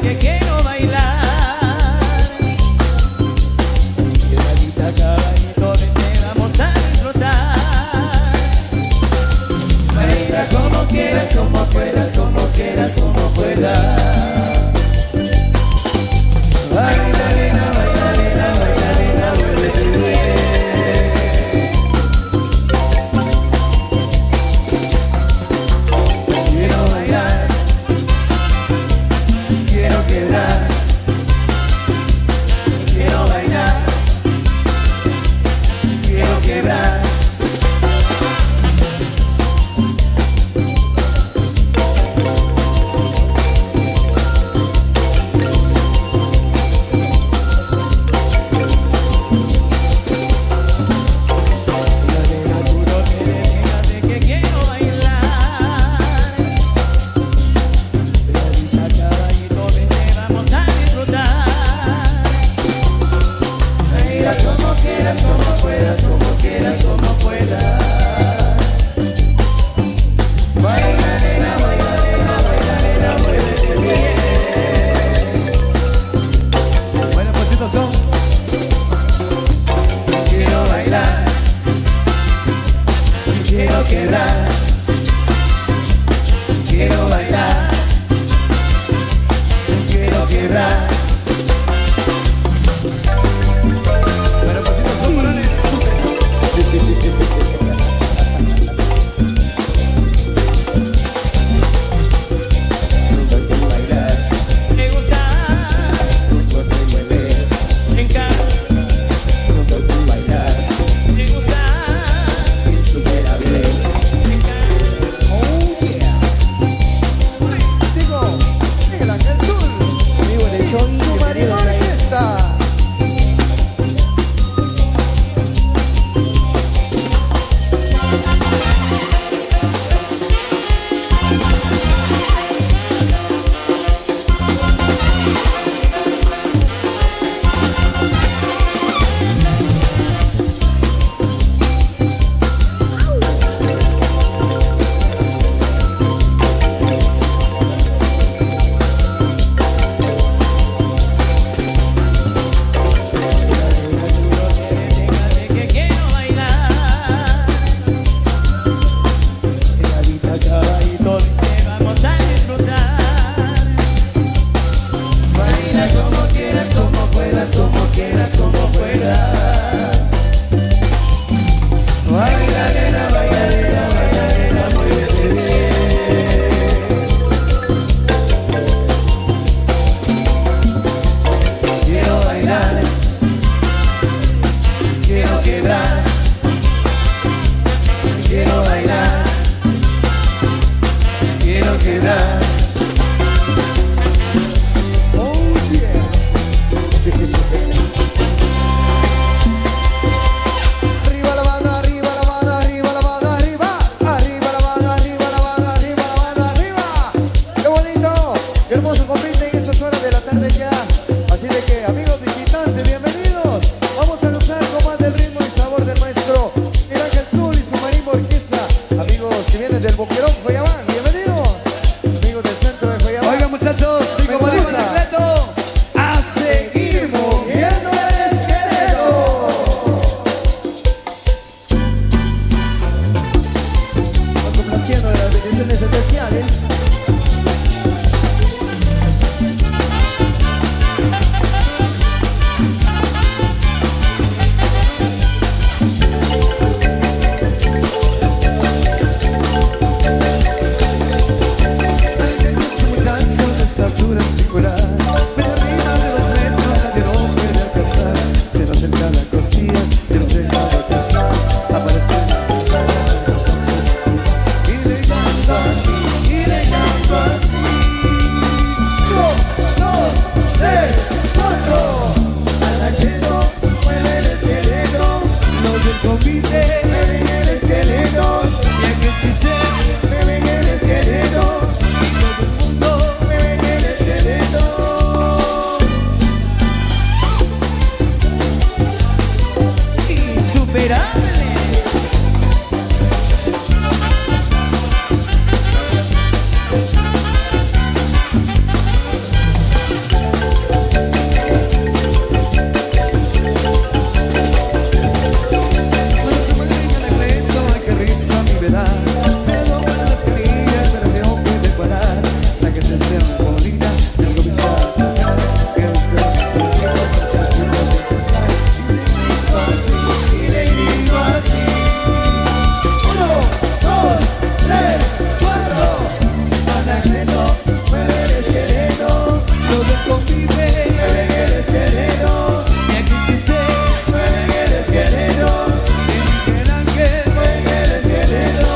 Que quiero bailar, que la vida cae. vibrar, quiero bailar, quiero quedar. Oh yeah. Arriba la banda, arriba la banda, arriba la banda, arriba. Arriba la banda, arriba la banda, arriba la banda, arriba. Qué bonito, qué hermoso convite en estas horas de la tarde ya. Así de que, amigos visitantes, bienvenidos. Vamos a gozar con más del ritmo y sabor del maestro Miguel Ángel Zul y su marimba orquesta. Amigos que vienen del Boquerón, Joyabán, bienvenidos. Amigos del centro de Joyabán. Oigan muchachos, y como dijo el decreto, a seguir moviendo el esqueleto. Complaciendo de las bendiciones especiales. Ese muchacho de estatura singular, media arriba de 2 metros, nadie lo puede alcanzar. Se nos acerca la cosilla, y nos deja de pasar, aparece. Y le canto así, y le canto así. 1, 2, 3, 4. Anaqueto, mueve el esqueleto. Los del convite, mueven el esqueleto. Y aquí el chiche, mueven el esqueleto. Y todo el mundo mueve el esqueleto. Insuperable. Cuando se mueve el esqueleto, ay qué risa mi verá. Se doblan las carillas, pero no puede parar. La que se cierra bonita, el comienza a tocar. Que y le grito así. 1, 2, 3, 4. Anacleto, mueve el esqueleto. Los del convite, mueven el esqueleto. Y aquí chiche, mueven el esqueleto. Y Miguel Ángel, mueven el esqueleto.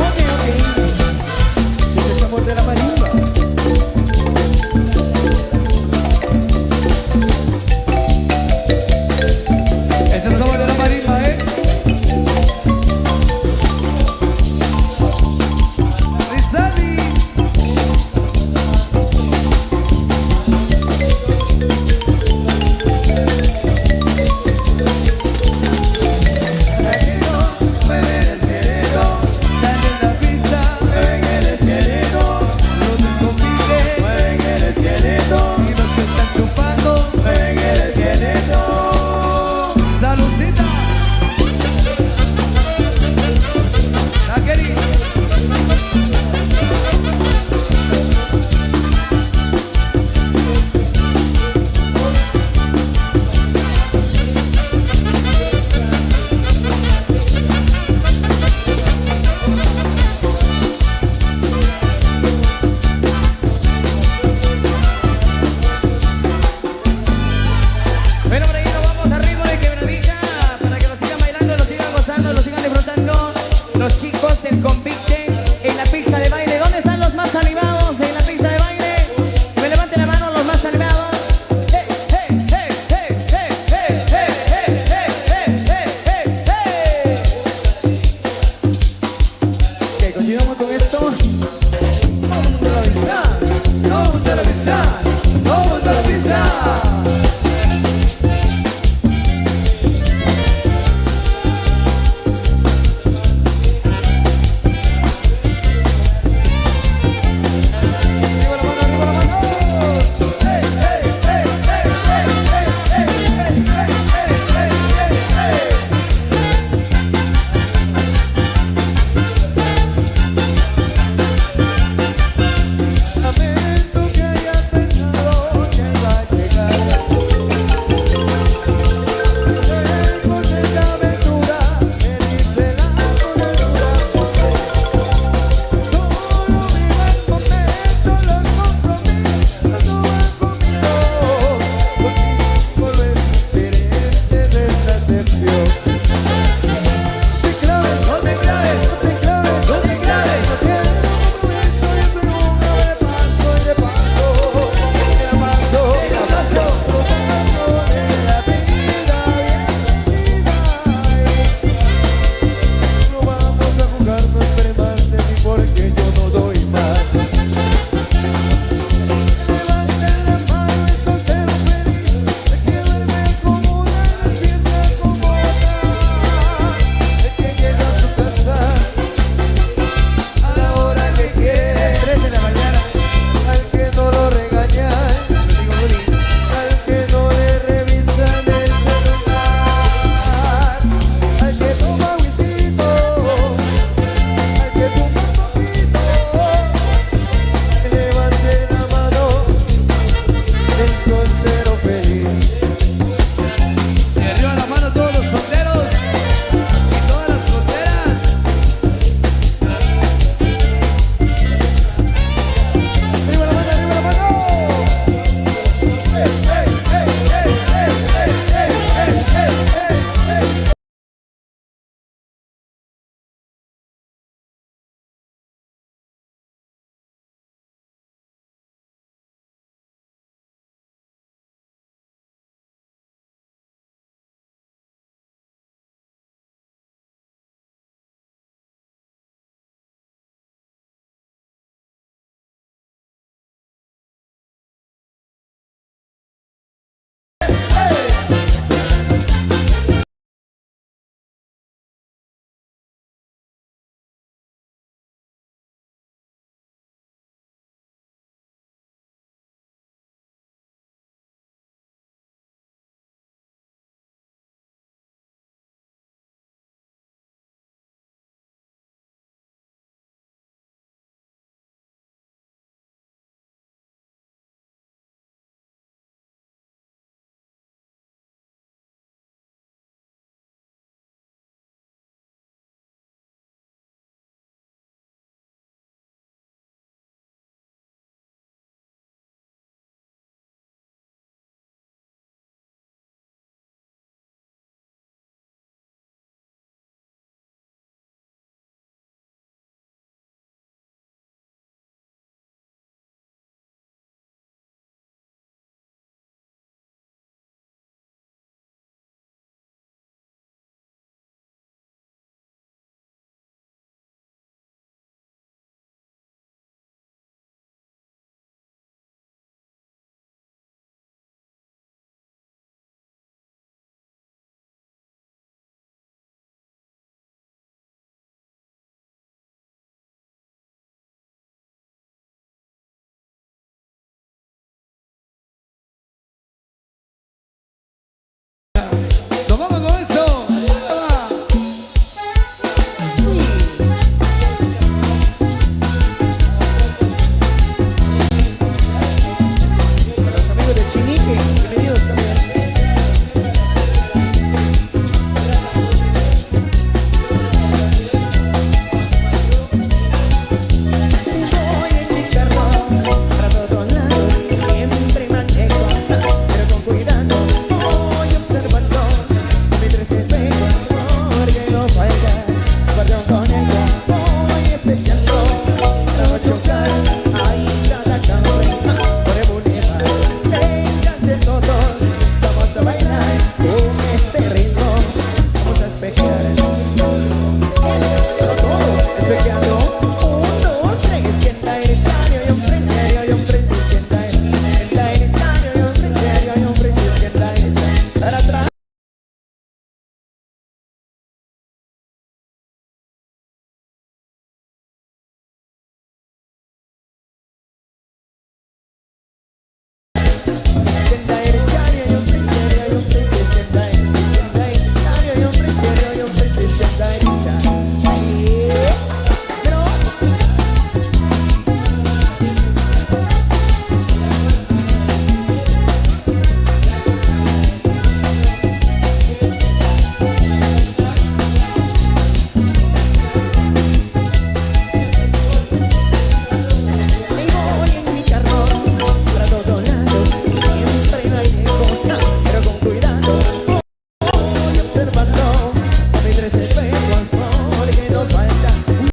Ok. Este es amor de la marimba. Ese es sabor de la marimba, Rizali. Anaqueto, mueve el esqueleto. Dale la pista, mueven el esqueleto. Los del convite, mueven el esqueleto. Y los que están chupando, mueven el esqueleto. Saludcita. La querida. Bueno, por ahí nos vamos a ritmo de quebradilla para que lo sigan bailando, lo sigan gozando, lo sigan disfrutando. Los chicos del convite en la pista de baile. ¿Dónde están los más animados en la pista de baile? Que me levanten la mano los más animados. ¡Hey, hey, hey, hey, hey, hey, hey, hey, hey, hey, hey, hey! Ok, continuamos con esto. Vamos a avisar.